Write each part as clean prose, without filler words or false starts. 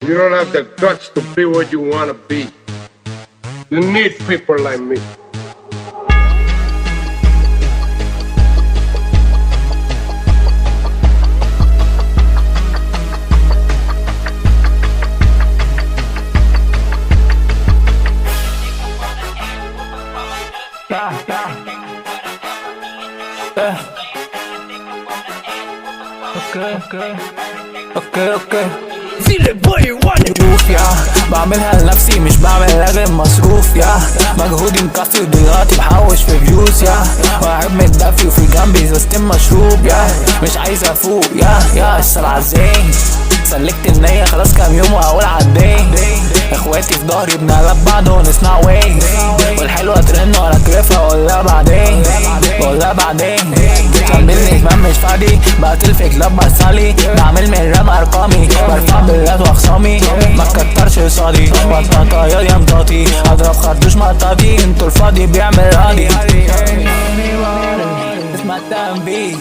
You don't have the guts to be what you want to be. You need people like me. اوكي شوف يا بعملها لنفسي مش بعملها غير مصروف يا مجهودي مكفي ودلوقتي بحوش في فيوز يا واحد متدفي وفي جنبي ازازتين مشروب يا مش عايز افوق يا السرعة الزين سلكت النية خلاص كام يوم وهقول عالدين اخواتي في ظهري بنقلب بعض ونصنع وين والحلوة ترن وانا كرفها واقولها بعدين كملني كمان مش فاضي بقتل في كلاب برسالي بعمل من راب ارقامي برفع بلاد واخصامي ما تكترش قصادي بطاطا يا مطاطي اضرب خرطوش مطاطي انتو الفاضي بيعمل راضي اسمع تنبيه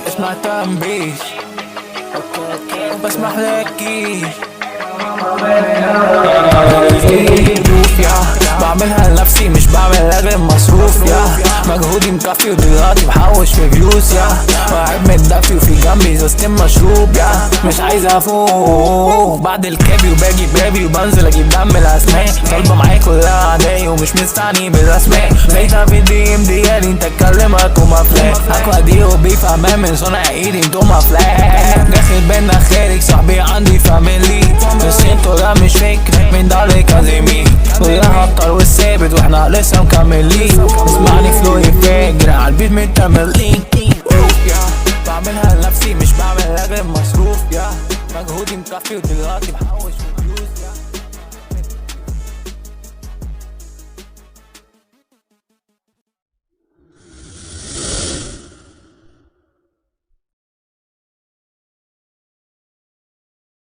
اسمع تنبيه بسمح لكيش بعملها لنفسي مش بعملها غير مصروف يا مجهودي مكفي ودلوقتي بحوش في فلوس يا واحد متدفي وفي جنبي ازازتين مشروب يا مش عايز افوق بعد الكابي وباجي بابي وبنزل اجيب دم الاسماء طالبه معايا كلها عادية ومش مستعني بالاسماء لقيتها في الدي ام ديالي انت اتكلمك ومفلاك اكوا دي وبيف امان من صنع ايدي انتو مفلاك داخل بينا خارج صاحبي عندي فاميلي بس انتو ده مش فيك من داري كازيمي كلها هبطل والثابت واحنا لسه مكملين اسمعني فلوي فاجر عالبيت متملين بعملها لنفسي مش بعملها غير مصروف يا مجهودي مكفي ودلوقتي بحوش